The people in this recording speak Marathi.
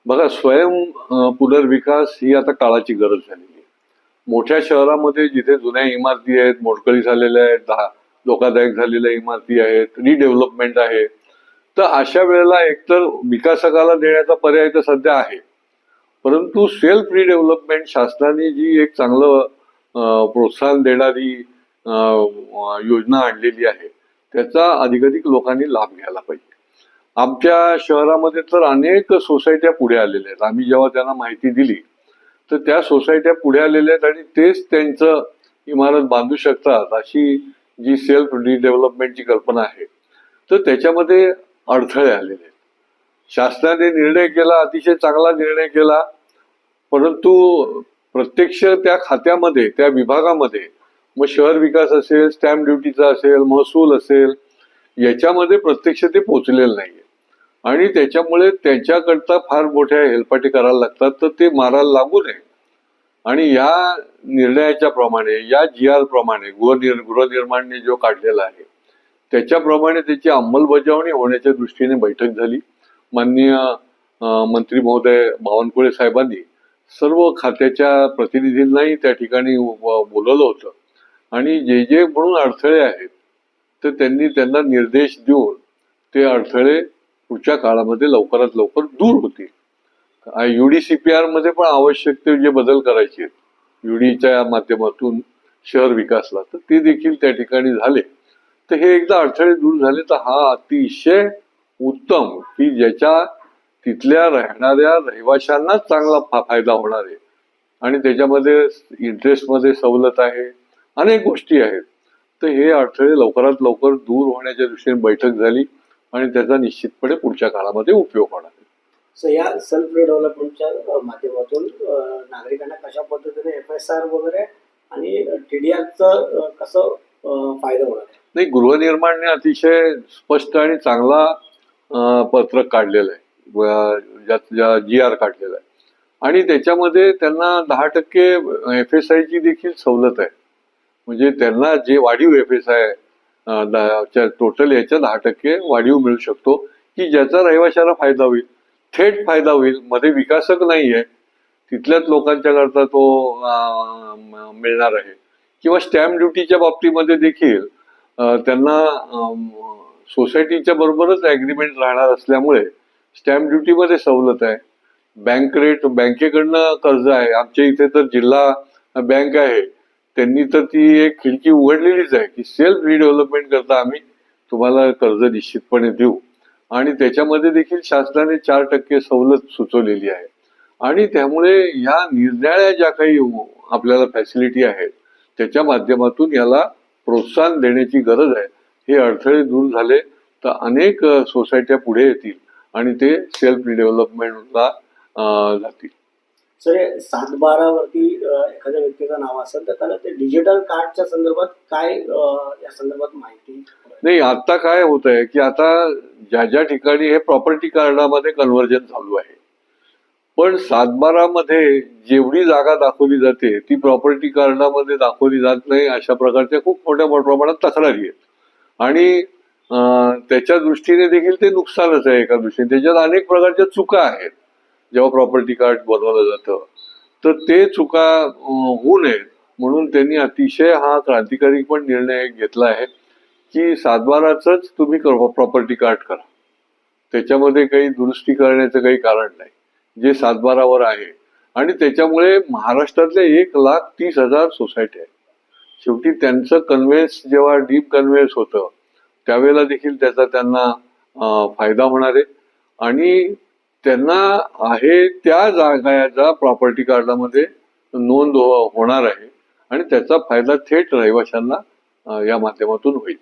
बघा, पुनर्विकास ही आता काळाची गरज झालेली आहे. मोठ्या शहरामध्ये जिथे जुन्या इमारती आहेत, मोडकळी झालेल्या आहेत, धोकादायक झालेल्या इमारती आहेत, रिडेव्हलपमेंट आहे, तर अशा वेळेला एकतर विकासकाला देण्याचा पर्याय तर सध्या आहे, परंतु सेल्फ रिडेव्हलपमेंट शासनाने जी एक चांगलं प्रोत्साहन देणारी योजना आणलेली आहे, त्याचा अधिकाधिक लोकांनी लाभ घ्यायला पाहिजे. आमच्या शहरामध्ये तर अनेक सोसायट्या पुढे आलेल्या आहेत. आम्ही जेव्हा त्यांना माहिती दिली तर त्या सोसायट्या पुढे आलेल्या आहेत आणि तेच त्यांचं इमारत बांधू शकतात अशी जी सेल्फ रिडेव्हलपमेंटची कल्पना आहे, तर त्याच्यामध्ये अडथळे आलेले आहेत. शासनाने निर्णय केला, अतिशय चांगला निर्णय केला, परंतु प्रत्यक्ष त्या खात्यामध्ये, त्या विभागामध्ये, मग शहर विकास असेल, स्टॅम्प ड्युटीचा असेल, महसूल असेल, याच्यामध्ये प्रत्यक्ष ते पोचलेलं नाहीये आणि त्याच्यामुळे त्यांच्याकरता फार मोठ्या हेलपाटी करायला लागतात. तर ते मारायला लागू नये आणि या निर्णयाच्या प्रमाणे, या GR प्रमाणे, गृहनिर्माणने जो काढलेला आहे त्याच्याप्रमाणे त्याची अंमलबजावणी होण्याच्या दृष्टीने बैठक झाली. माननीय मंत्री महोदय बावनकुळे साहेबांनी सर्व खात्याच्या प्रतिनिधींनाही त्या ठिकाणी बोलवलं होतं आणि जे जे म्हणून अडथळे आहेत तर त्यांनी त्यांना निर्देश देऊन ते अडथळे पुढच्या काळामध्ये लवकरात लवकर दूर होतील. UDCPR मध्ये पण आवश्यक ते जे बदल करायचे आहेत UDच्या माध्यमातून शहर विकासला, तर ते देखील त्या ठिकाणी झाले. तर हे एकदा अडथळे दूर झाले तर हा अतिशय उत्तम, की ज्याच्या तिथल्या राहणाऱ्या रहिवाशांनाच चांगला फायदा होणार आहे आणि त्याच्यामध्ये इंटरेस्टमध्ये सवलत आहे, अनेक गोष्टी आहेत. तर हे अडथळे लवकरात लवकर दूर होण्याच्या दृष्टीने बैठक झाली आणि त्याचा निश्चितपणे पुढच्या काळामध्ये उपयोग होणार आहे. सो या सेल्फ रिडेव्हलपमेंटच्या माध्यमातून नागरिकांना कशा पद्धतीने FSR वगैरे आणि TDRचं कसं फायदा होणार आहे? नाही, गृहनिर्माणने अतिशय स्पष्ट आणि चांगला पत्रक काढलेलं आहे, GR काढलेला आहे आणि त्याच्यामध्ये त्यांना 10% FSI देखील सवलत आहे. म्हणजे त्यांना जे वाढीव FSI टोटल याच्या 10% वाढीव मिळू शकतो, की ज्याचा रहिवाशाला फायदा होईल, थेट फायदा होईल. मध्ये विकासक नाहीये, तिथल्याच लोकांच्या करता तो मिळणार आहे. किंवा स्टॅम्प ड्युटीच्या बाबतीमध्ये देखील त्यांना सोसायटीच्या बरोबरच ॲग्रीमेंट राहणार असल्यामुळे स्टॅम्प ड्युटीमध्ये सवलत आहे. बँकेकडनं कर्ज आहे. आमच्या इथे तर जिल्हा बँक आहे, त्यांनी तर ती एक खिडकी उघडलेलीच आहे की सेल्फ रिडेव्हलपमेंट करता आम्ही तुम्हाला कर्ज निश्चितपणे देऊ आणि त्याच्यामध्ये देखील शासनाने 4% सवलत सुचवलेली आहे. आणि त्यामुळे ह्या निरनिराळ्या ज्या काही आपल्याला फॅसिलिटी आहेत त्याच्या माध्यमातून याला प्रोत्साहन देण्याची गरज आहे. हे अडथळे दूर झाले तर अनेक सोसायट्या पुढे येतील आणि ते सेल्फ रिडेव्हलपमेंटला जातील. सर, 7/12 वरती एखाद्या व्यक्तीचं नाव असेल तर त्याला ते डिजिटल कार्डच्या संदर्भात काय या संदर्भात माहिती नाही. आता काय होत आहे की आता ज्या ज्या ठिकाणी हे प्रॉपर्टी कार्डामध्ये कन्व्हर्जन चालू आहे, पण 7/12 मध्ये जेवढी जागा दाखवली जाते ती प्रॉपर्टी कार्डामध्ये दाखवली जात नाही, अशा प्रकारच्या खूप मोठ्या प्रमाणात तक्रारी आहेत आणि त्याच्या दृष्टीने देखील ते नुकसानच आहे. एका दृष्टीने त्याच्यात अनेक प्रकारच्या चुका आहेत. जेव्हा प्रॉपर्टी कार्ड बनवलं जातं तर ते चुका होऊ नयेत म्हणून त्यांनी अतिशय हा क्रांतिकारी पण निर्णय घेतला आहे की 7/12च तुम्ही प्रॉपर्टी कार्ड करा, त्याच्यामध्ये काही दुरुस्ती करण्याचं काही कारण नाही, जे 7/12 आहे. आणि त्याच्यामुळे महाराष्ट्रातल्या 1,30,000 सोसायटी आहेत. शेवटी त्यांचं कन्व्हेन्स जेव्हा डीप कन्व्हेन्स होतं त्यावेळेला देखील त्याचा त्यांना फायदा होणार आहे आणि त्यांना आहे त्या जागा प्रॉपर्टी कार्डामध्ये नोंद होणार आहे आणि त्याचा फायदा थेट रहिवाशांना या माध्यमातून होईल.